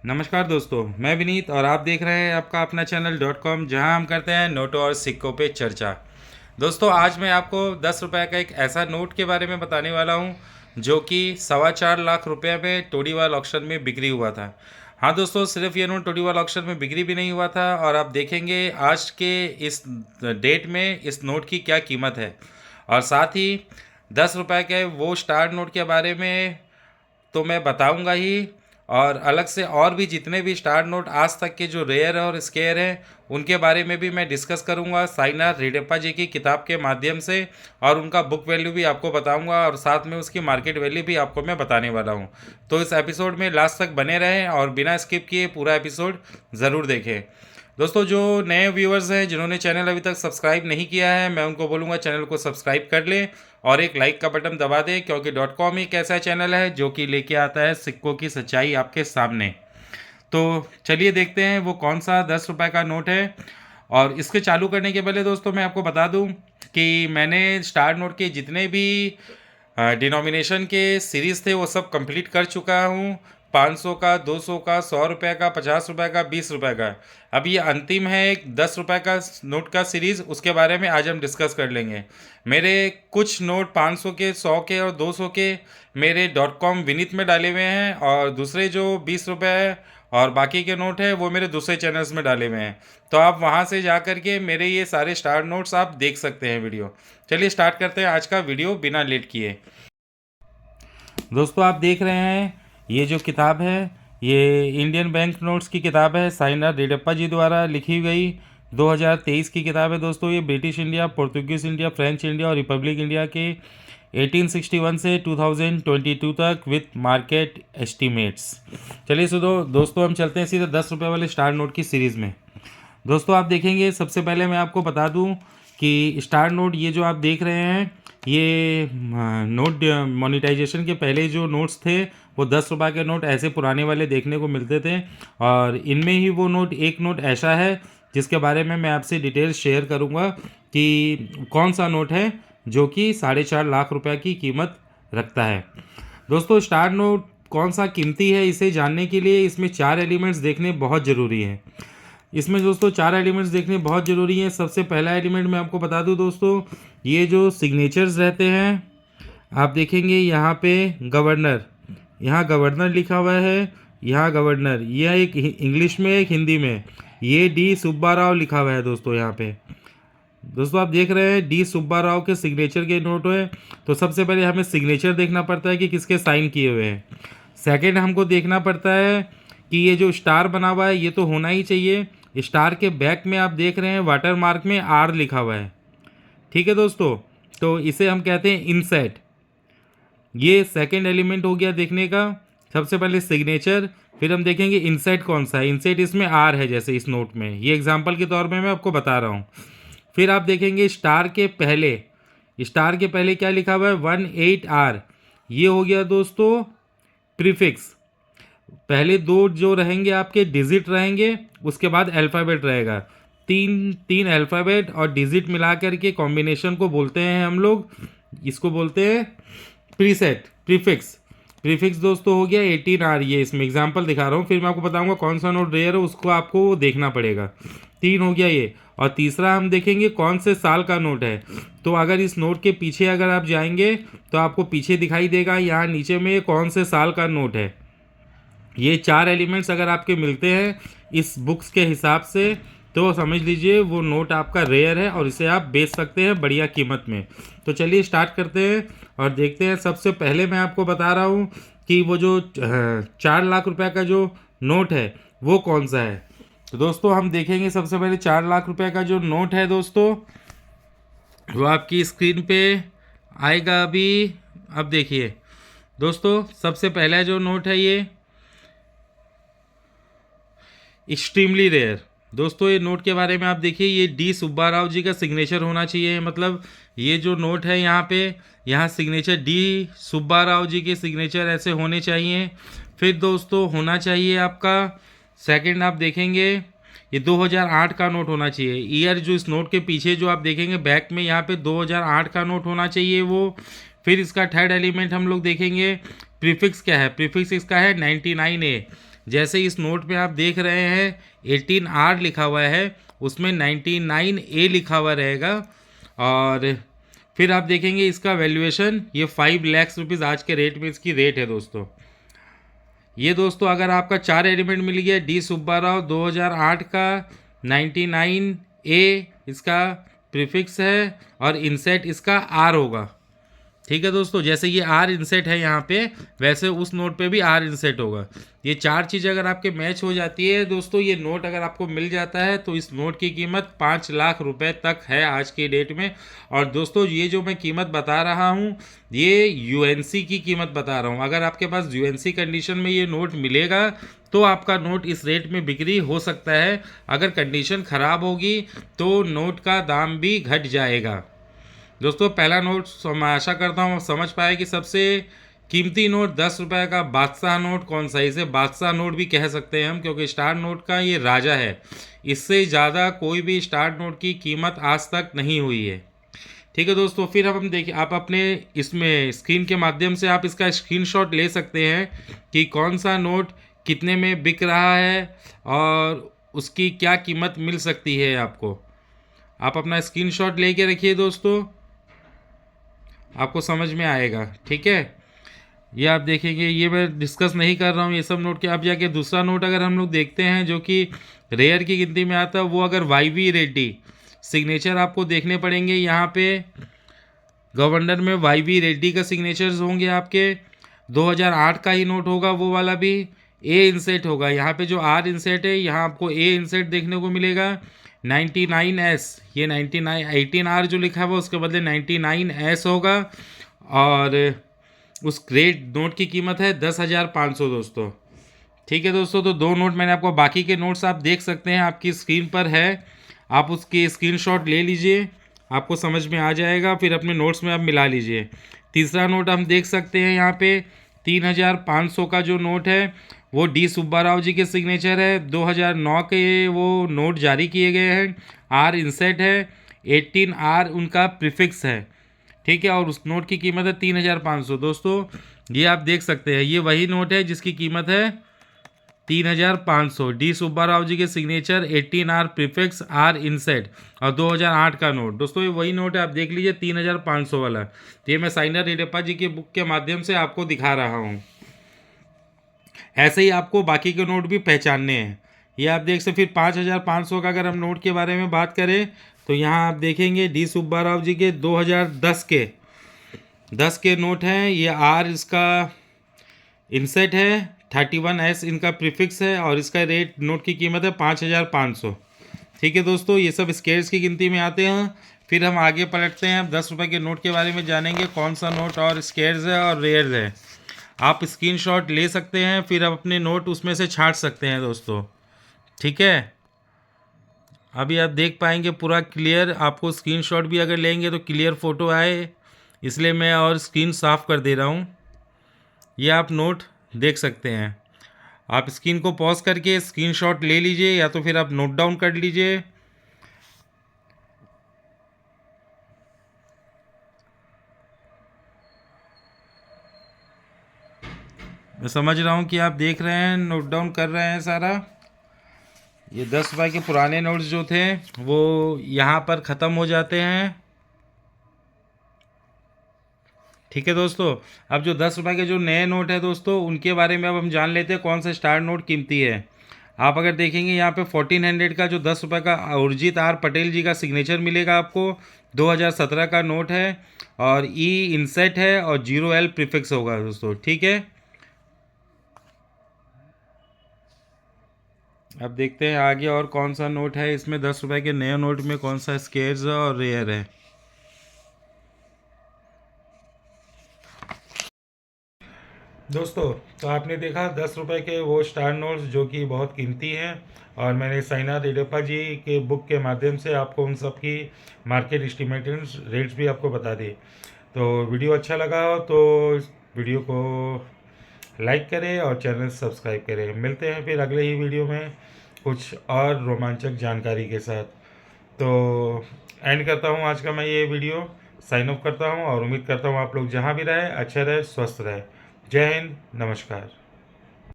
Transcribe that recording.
नमस्कार दोस्तों, मैं विनीत और आप देख रहे हैं आपका अपना चैनल .com, जहां हम करते हैं नोटों और सिक्कों पे चर्चा। दोस्तों, आज मैं आपको 10 रुपए का एक ऐसा नोट के बारे में बताने वाला हूं जो कि 4.25 लाख रुपए में टोडीवाल ऑक्शन में बिक्री हुआ था। हाँ दोस्तों, सिर्फ ये नोट टोडीवाल ऑक्शन में बिक्री भी नहीं हुआ था और आप देखेंगे आज के इस डेट में इस नोट की क्या कीमत है। और साथ ही 10 रुपए के वो स्टार नोट के बारे में तो मैं बताऊंगा ही, और अलग से और भी जितने भी स्टार नोट आज तक के जो रेयर और स्केयर हैं उनके बारे में भी मैं डिस्कस करूंगा साइनाथ रेडेप्पा जी की किताब के माध्यम से। और उनका बुक वैल्यू भी आपको बताऊंगा और साथ में उसकी मार्केट वैल्यू भी आपको मैं बताने वाला हूं। तो इस एपिसोड में लास्ट तक बने रहें और बिना स्किप किए पूरा एपिसोड ज़रूर देखें। दोस्तों, जो नए व्यूअर्स हैं जिन्होंने चैनल अभी तक सब्सक्राइब नहीं किया है, मैं उनको बोलूँगा चैनल को सब्सक्राइब कर लें और एक लाइक का बटन दबा दें, क्योंकि .com एक ऐसा चैनल है जो कि लेके आता है सिक्कों की सच्चाई आपके सामने। तो चलिए देखते हैं वो कौन सा 10 रुपए का नोट है। और इसके चालू करने के पहले दोस्तों मैं आपको बता दूं कि मैंने स्टार नोट के जितने भी डिनोमिनेशन के सीरीज़ थे वो सब कंप्लीट कर चुका हूँ। 500 का, 200 का, 100 रुपये का, 50 रुपये का, 20 रुपये का। अब ये अंतिम है एक 10 रुपये का नोट का सीरीज़, उसके बारे में आज हम डिस्कस कर लेंगे। मेरे कुछ नोट 500 के, 100 के और 200 के मेरे .com विनीत में डाले हुए हैं, और दूसरे जो 20 रुपये है और बाकी के नोट है वो मेरे दूसरे चैनल्स में डाले हुए हैं। तो आप वहाँ से जा कर के मेरे ये सारे स्टार नोट्स आप देख सकते हैं वीडियो। चलिए स्टार्ट करते हैं आज का वीडियो बिना लेट किए। दोस्तों, आप देख रहे हैं ये जो किताब है ये इंडियन बैंक नोट्स की किताब है, साइनाथ रेडेप्पा जी द्वारा लिखी गई 2023 की किताब है। दोस्तों, ये British India, Portuguese India, French India और रिपब्लिक इंडिया के 1861 से 2022 तक विथ मार्केट एस्टीमेट्स। चलिए सुनो दोस्तों, हम चलते हैं सीधे 10 रुपये वाले स्टार नोट की सीरीज़ में। दोस्तों, आप देखेंगे सबसे पहले मैं आपको बता दूं कि स्टार नोट ये जो आप देख रहे हैं ये नोट मोनेटाइजेशन के पहले जो नोट्स थे वो 10 रुपये के नोट ऐसे पुराने वाले देखने को मिलते थे। और इनमें ही वो नोट एक नोट ऐसा है जिसके बारे में मैं आपसे डिटेल्स शेयर करूंगा कि कौन सा नोट है जो कि 4.5 लाख रुपए की कीमत रखता है। दोस्तों, स्टार नोट कौन सा कीमती है इसे जानने के लिए इसमें 4 एलिमेंट्स देखने बहुत ज़रूरी हैं। इसमें दोस्तों 4 एलिमेंट्स देखने बहुत ज़रूरी हैं। सबसे पहला एलिमेंट मैं आपको बता दूं दोस्तों, ये जो सिग्नेचर्स रहते हैं आप देखेंगे यहाँ पे गवर्नर, यहाँ गवर्नर लिखा हुआ है, यहाँ गवर्नर, यह एक इंग्लिश में एक हिंदी में, ये डी सुब्बा राव लिखा हुआ है दोस्तों यहाँ पे। दोस्तों, आप देख रहे हैं डी सुब्बा राव के सिग्नेचर के नोट है। तो सबसे पहले हमें सिग्नेचर देखना पड़ता है कि किसके साइन किए हुए हैं। सेकेंड हमको देखना पड़ता है कि ये जो स्टार बना हुआ है ये तो होना ही चाहिए। स्टार के बैक में आप देख रहे हैं वाटर मार्क में आर लिखा हुआ है। ठीक है दोस्तों, तो इसे हम कहते हैं इनसेट। ये सेकंड एलिमेंट हो गया देखने का। सबसे पहले सिग्नेचर, फिर हम देखेंगे इनसेट कौन सा है। इनसेट इसमें आर है, जैसे इस नोट में, ये एग्जाम्पल के तौर पे मैं आपको बता रहा हूँ। फिर आप देखेंगे स्टार के पहले, स्टार के पहले क्या लिखा हुआ है 18R, ये हो गया दोस्तों प्रीफिक्स। पहले दो जो रहेंगे आपके डिजिट रहेंगे, उसके बाद अल्फ़ाबेट रहेगा। तीन तीन अल्फ़ाबेट और डिजिट मिला करके कॉम्बिनेशन को बोलते हैं हम लोग, इसको बोलते हैं प्रीसेट, प्रीफिक्स। प्रीफिक्स दोस्तों हो गया 18R, ये इसमें एग्जांपल दिखा रहा हूँ, फिर मैं आपको बताऊंगा कौन सा नोट रेयर है उसको आपको देखना पड़ेगा। 3 हो गया ये। और तीसरा हम देखेंगे कौन से साल का नोट है। तो अगर इस नोट के पीछे अगर आप जाएंगे तो आपको पीछे दिखाई देगा यहाँ नीचे में कौन से साल का नोट है। ये 4 एलिमेंट्स अगर आपके मिलते हैं इस बुक्स के हिसाब से तो समझ लीजिए वो नोट आपका रेयर है और इसे आप बेच सकते हैं बढ़िया कीमत में। तो चलिए स्टार्ट करते हैं और देखते हैं। सबसे पहले मैं आपको बता रहा हूँ कि वो जो 4 लाख रुपए का जो नोट है वो कौन सा है। तो दोस्तों, हम देखेंगे सबसे पहले 4 लाख रुपए का जो नोट है दोस्तों वो आपकी स्क्रीन पे आएगा अभी। अब देखिए दोस्तों, सबसे पहला जो नोट है ये एक्सट्रीमली रेयर। दोस्तों, ये नोट के बारे में आप देखिए, ये डी सुब्बा राव जी का सिग्नेचर होना चाहिए। मतलब ये जो नोट है यहाँ पे, यहाँ सिग्नेचर डी सुब्बा राव जी के सिग्नेचर ऐसे होने चाहिए। फिर दोस्तों होना चाहिए आपका सेकंड, आप देखेंगे ये 2008 का नोट होना चाहिए। ईयर जो इस नोट के पीछे जो आप देखेंगे बैक में यहाँ पे 2008 का नोट होना चाहिए वो। फिर इसका थर्ड एलिमेंट हम लोग देखेंगे प्रीफिक्स क्या है। प्रीफिक्स इसका है 99A। जैसे इस नोट पे आप देख रहे हैं 18R लिखा हुआ है, उसमें 99A लिखा हुआ रहेगा। और फिर आप देखेंगे इसका वैल्यूएशन ये 5 लाख रुपीज़ आज के रेट में इसकी रेट है दोस्तों। ये दोस्तों अगर आपका 4 एलिमेंट मिल गया, डी सुब्बा राव 2008 का 99A इसका प्रीफिक्स है और इनसेट इसका आर होगा। ठीक है दोस्तों, जैसे ये आर इनसेट है यहाँ पे, वैसे उस नोट पे भी आर इनसेट होगा। ये चार चीज़ अगर आपके मैच हो जाती है दोस्तों, ये नोट अगर आपको मिल जाता है तो इस नोट की कीमत 5 लाख रुपए तक है आज की डेट में। और दोस्तों ये जो मैं कीमत बता रहा हूँ, ये यूएनसी की कीमत बता रहा हूँ। अगर आपके पास यूएनसी कंडीशन में ये नोट मिलेगा तो आपका नोट इस रेट में बिक्री हो सकता है। अगर कंडीशन ख़राब होगी तो नोट का दाम भी घट जाएगा। दोस्तों पहला नोट मैं आशा करता हूँ समझ पाए कि सबसे कीमती नोट 10 रुपये का बादशाह नोट कौन सा है। इसे बादशाह नोट भी कह सकते हैं हम, क्योंकि स्टार नोट का ये राजा है। इससे ज़्यादा कोई भी स्टार नोट की कीमत आज तक नहीं हुई है। ठीक है दोस्तों, फिर अब हम देखिए, आप अपने इसमें स्क्रीन के माध्यम से आप इसका स्क्रीनशॉट ले सकते हैं कि कौन सा नोट कितने में बिक रहा है और उसकी क्या कीमत मिल सकती है आपको। आप अपना स्क्रीनशॉट लेके रखिए दोस्तों, आपको समझ में आएगा। ठीक है, ये आप देखेंगे, ये मैं डिस्कस नहीं कर रहा हूँ ये सब नोट के। अब जाके दूसरा नोट अगर हम लोग देखते हैं जो कि रेयर की गिनती में आता है, वो अगर वाईवी रेड्डी सिग्नेचर आपको देखने पड़ेंगे। यहाँ पे गवर्नर में वाईवी रेड्डी का सिग्नेचर्स होंगे आपके। 2008 का ही नोट होगा वो वाला भी। ए इंसेट होगा, यहाँ पे जो आर इंसेट है यहाँ आपको ए इंसेट देखने को मिलेगा। 99S, ये 99 18R जो लिखा हुआ उसके बदले 99S होगा। और उस ग्रेट नोट की कीमत है 10,500 दोस्तों। ठीक है दोस्तों, तो दो नोट मैंने आपको, बाकी के नोट्स आप देख सकते हैं आपकी स्क्रीन पर है, आप उसकी स्क्रीनशॉट ले लीजिए, आपको समझ में आ जाएगा। फिर अपने नोट्स में आप मिला लीजिए। तीसरा नोट हम देख सकते हैं यहाँ पे 3,500 का जो नोट है वो डी सुब्बा राव जी के सिग्नेचर है। 2009 के वो नोट जारी किए गए हैं। आर इंसेट है, 18R उनका प्रीफिक्स है। ठीक है, और उस नोट की कीमत है 3,500 दोस्तों। ये आप देख सकते हैं, ये वही नोट है जिसकी कीमत है 3,500। डी सुब्बा राव जी के सिग्नेचर, 18R प्रीफिक्स, आर इंसेट और 2008 का नोट। दोस्तों ये वही नोट है, आप देख लीजिए 3,500 वाला। ये मैं साइनर रेड्डप्पा जी की बुक के माध्यम से आपको दिखा रहा हूँ। ऐसे ही आपको बाकी के नोट भी पहचानने हैं। ये आप देख सकते, फिर 5,500 का अगर हम नोट के बारे में बात करें तो यहाँ आप देखेंगे डी सुब्बा राव जी के 2010 के 10 के नोट हैं। ये आर इसका इनसेट है, 31S इनका प्रीफिक्स है और इसका रेट नोट की कीमत है 5,500। ठीक है दोस्तों, ये सब स्केयर्स की गिनती में आते हैं। फिर हम आगे पलटते हैं, 10 रुपये के नोट के बारे में जानेंगे, कौन सा नोट और स्केयर्स है और रेयर्स है। आप स्क्रीनशॉट ले सकते हैं, फिर आप अपने नोट उसमें से छांट सकते हैं दोस्तों। ठीक है, अभी आप देख पाएंगे पूरा क्लियर। आपको स्क्रीनशॉट भी अगर लेंगे तो क्लियर फ़ोटो आए, इसलिए मैं और स्क्रीन साफ़ कर दे रहा हूँ। ये आप नोट देख सकते हैं। आप स्क्रीन को पॉज करके स्क्रीनशॉट ले लीजिए या तो फिर आप नोट डाउन कर लीजिए। मैं समझ रहा हूँ कि आप देख रहे हैं, नोट डाउन कर रहे हैं सारा। ये 10 रुपये के पुराने नोट्स जो थे वो यहाँ पर ख़त्म हो जाते हैं। ठीक है दोस्तों, अब जो 10 रुपये के जो नए नोट है दोस्तों, उनके बारे में अब हम जान लेते हैं कौन सा स्टार नोट कीमती है। आप अगर देखेंगे यहाँ पे 1400 का जो 10 रुपये का उर्जित आर पटेल जी का सिग्नेचर मिलेगा आपको। 2017 का नोट है और ई इंसेट है और 0L प्रीफिक्स होगा दोस्तों। ठीक है, अब देखते हैं आगे और कौन सा नोट है इसमें। 10 रुपये के नए नोट में कौन सा स्केयर्स है और रेयर है। दोस्तों तो आपने देखा 10 रुपये के वो स्टार नोट्स जो कि बहुत कीमती हैं, और मैंने साइना रेड्डप्पा जी के बुक के माध्यम से आपको उन सब की मार्केट एस्टिमेटेड रेट्स भी आपको बता दिए। तो वीडियो अच्छा लगा हो तो वीडियो को लाइक करें और चैनल सब्सक्राइब करें। मिलते हैं फिर अगले ही वीडियो में कुछ और रोमांचक जानकारी के साथ। तो एंड करता हूँ आज का मैं ये वीडियो, साइन ऑफ करता हूँ और उम्मीद करता हूँ आप लोग जहाँ भी रहे अच्छे रहे, स्वस्थ रहे। जय हिंद, नमस्कार।